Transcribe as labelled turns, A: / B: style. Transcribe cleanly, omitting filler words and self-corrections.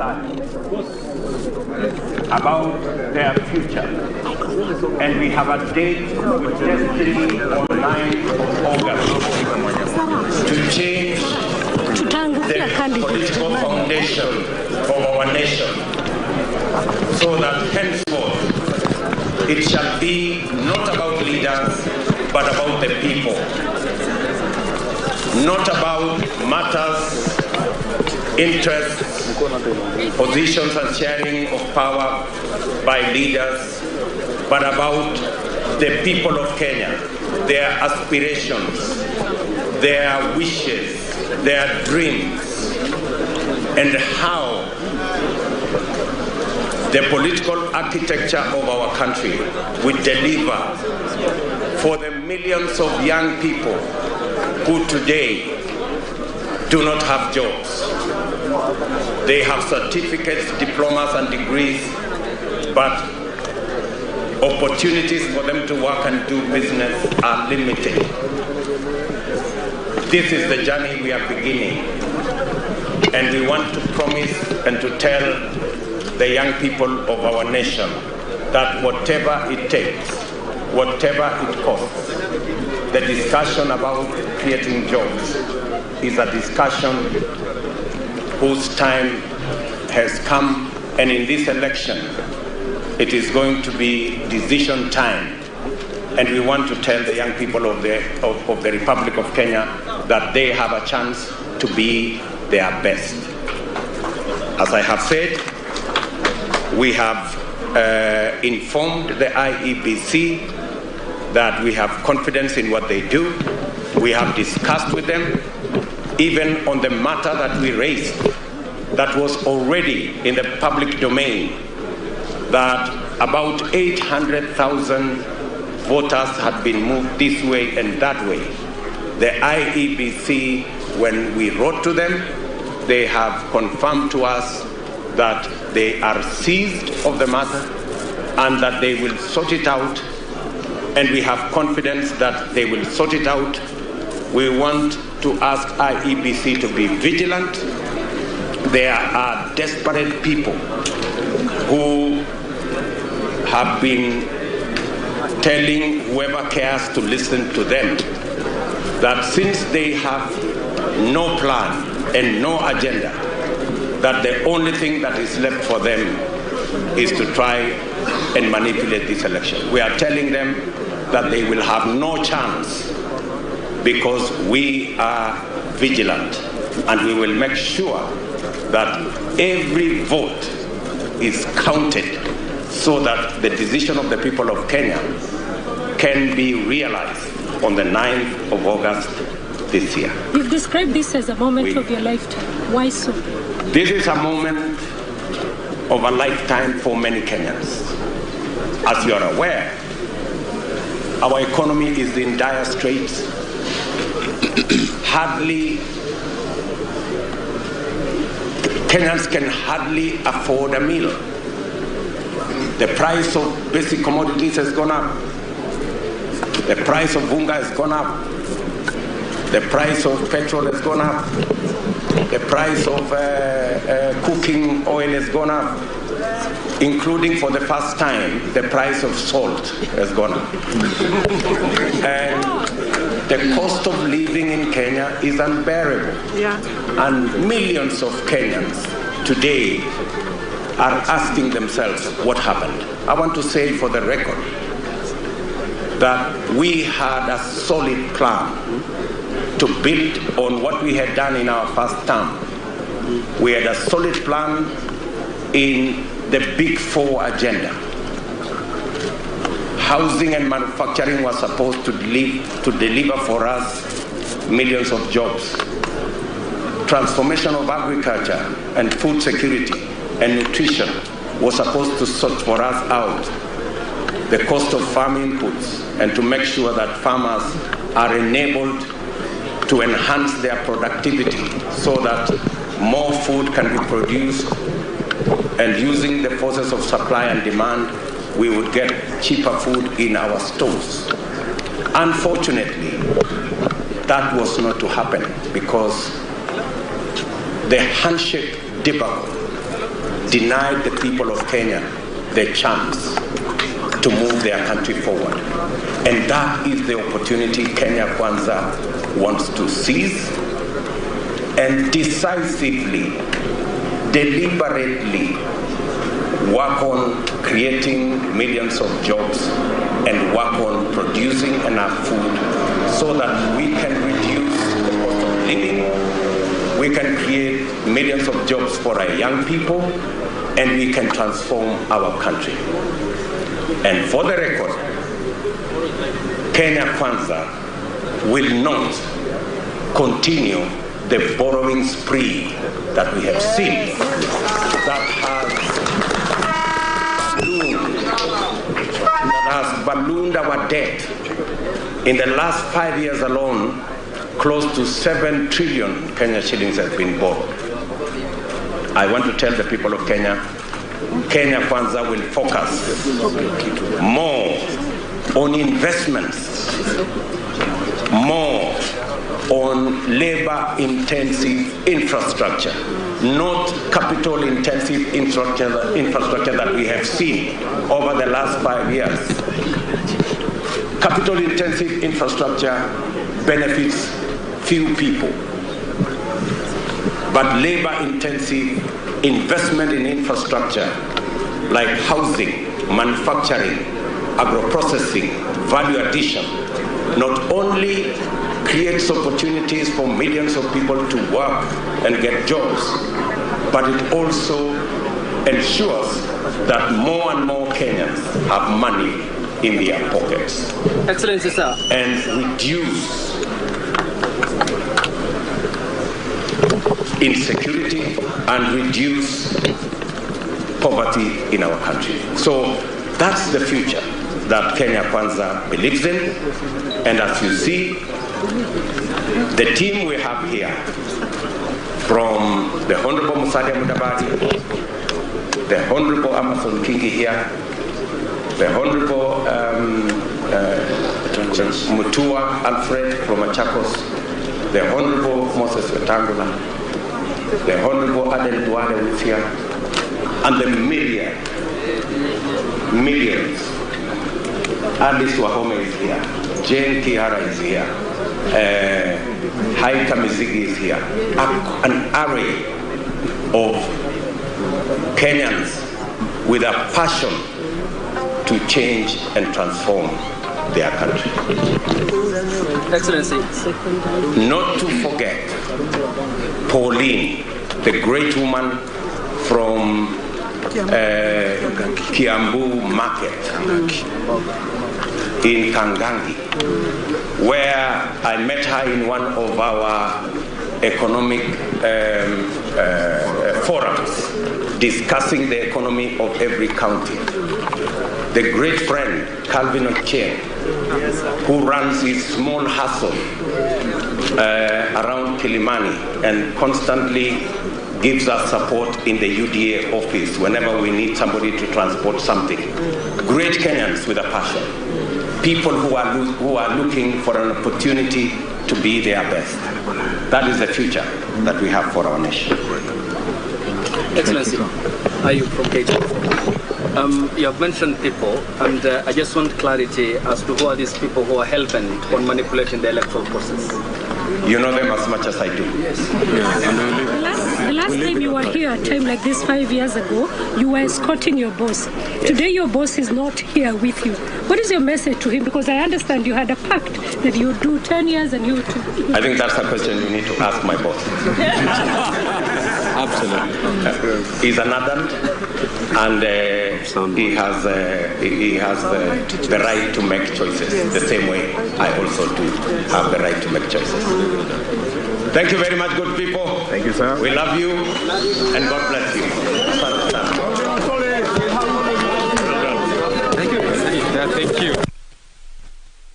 A: side about their future. And we have a date with destiny on 9th of August to change the political foundation of our nation, so that henceforth it shall be not about leaders but about the people, not about matters, interests, positions and sharing of power by leaders, but about the people of Kenya, their aspirations, their wishes, their dreams, and how the political architecture of our country will deliver for the millions of young people who today do not have jobs. They have certificates, diplomas, and degrees, but opportunities for them to work and do business are limited. This is the journey we are beginning, and we want to promise and to tell the young people of our nation that whatever it takes, whatever it costs, the discussion about creating jobs is a discussion whose time has come, and in this election it is going to be decision time. And we want to tell the young people of the Republic of Kenya that they have a chance to be their best. As I have said, we have informed the IEBC that we have confidence in what they do. We have discussed with them, even on the matter that we raised, that was already in the public domain, that about 800,000 voters had been moved this way and that way. The IEBC, when we wrote to them, they have confirmed to us that they are seized of the matter and that they will sort it out, and we have confidence that they will sort it out. We want to ask IEBC to be vigilant. There are desperate people who have been telling whoever cares to listen to them that since they have no plan and no agenda, that the only thing that is left for them is to try and manipulate this election. We are telling them that they will have no chance, because we are vigilant and we will make sure that every vote is counted so that the decision of the people of Kenya can be realized on the 9th of August this year.
B: You've described this as a moment of your lifetime. Why so?
A: This is a moment of a lifetime for many Kenyans. As you are aware, our economy is in dire straits. Kenyans can hardly afford a meal. The price of basic commodities has gone up. The price of bunga has gone up. The price of petrol has gone up. The price of cooking oil has gone up, including for the first time, the price of salt has gone up. And the cost of living in Kenya is unbearable. Yeah. And millions of Kenyans today are asking themselves what happened. I want to say for the record that we had a solid plan to build on what we had done in our first term. We had a solid plan in the Big Four agenda. Housing and manufacturing was supposed to deliver for us millions of jobs. Transformation of agriculture and food security and nutrition was supposed to sort for us out the cost of farm inputs and to make sure that farmers are enabled to enhance their productivity so that more food can be produced, and using the forces of supply and demand, we would get cheaper food in our stores. Unfortunately, that was not to happen because the handshake debacle denied the people of Kenya the chance to move their country forward. And that is the opportunity Kenya Kwanza wants to seize and decisively, deliberately work on creating millions of jobs and work on producing enough food so that we can reduce the cost of living, we can create millions of jobs for our young people, and we can transform our country. And for the record, Kenya Kwanza will not continue the borrowing spree that we have seen that has ballooned our debt. In the last 5 years alone, close to 7 trillion Kenya shillings have been borrowed. I want to tell the people of Kenya, Kenya Kwanza will focus more on investments, more on labor-intensive infrastructure, not capital-intensive infrastructure that we have seen over the last 5 years. Capital-intensive infrastructure benefits few people, but labor-intensive investment in infrastructure like housing, manufacturing, agro-processing, value addition, not only creates opportunities for millions of people to work and get jobs, but it also ensures that more and more Kenyans have money in their pockets.
C: Excellency, sir.
A: And reduce insecurity and reduce poverty in our country. So that's the future that Kenya Kwanza believes in. And as you see, the team we have here, from the Honorable Musalia Mudavadi, the Honorable Amason Kingi here, the Honorable Mutua Alfred from Machakos, the Honorable Moses Wetangula, the Honorable Aden Duale is here, and the millions. Alice Wahome is here, Jane Kiara is here, Haika Mizigi is here, an array of Kenyans with a passion to change and transform their country.
C: Excellency.
A: Not to forget Pauline, the great woman from Kiambu Market in Kangangi, where I met her in one of our economic forums discussing the economy of every county. The great friend Calvin Ochieng, who runs his small hustle around Kilimani and constantly gives us support in the UDA office whenever we need somebody to transport something. Great Kenyans with a passion. People who are looking for an opportunity to be their best. That is the future that we have for our nation.
C: Excellency, are you from KG? You have mentioned people, and I just want clarity as to who are these people who are hell-bent on manipulating the electoral process.
A: You know them as much as I do.
C: Yes.
B: The last time you were here, a time like this 5 years ago, you were escorting your boss. Yes. Today your boss is not here with you. What is your message to him? Because I understand you had a pact that you would do 10 years and you would...
A: I think that's a question you need to ask my boss.
D: Absolutely.
A: He's an adult, and he has the right to make choices the same way I also do have the right to make choices. Thank you very much, good people.
D: Thank you, sir.
A: We love you, and God bless you.
D: Thank you. Yeah, thank you.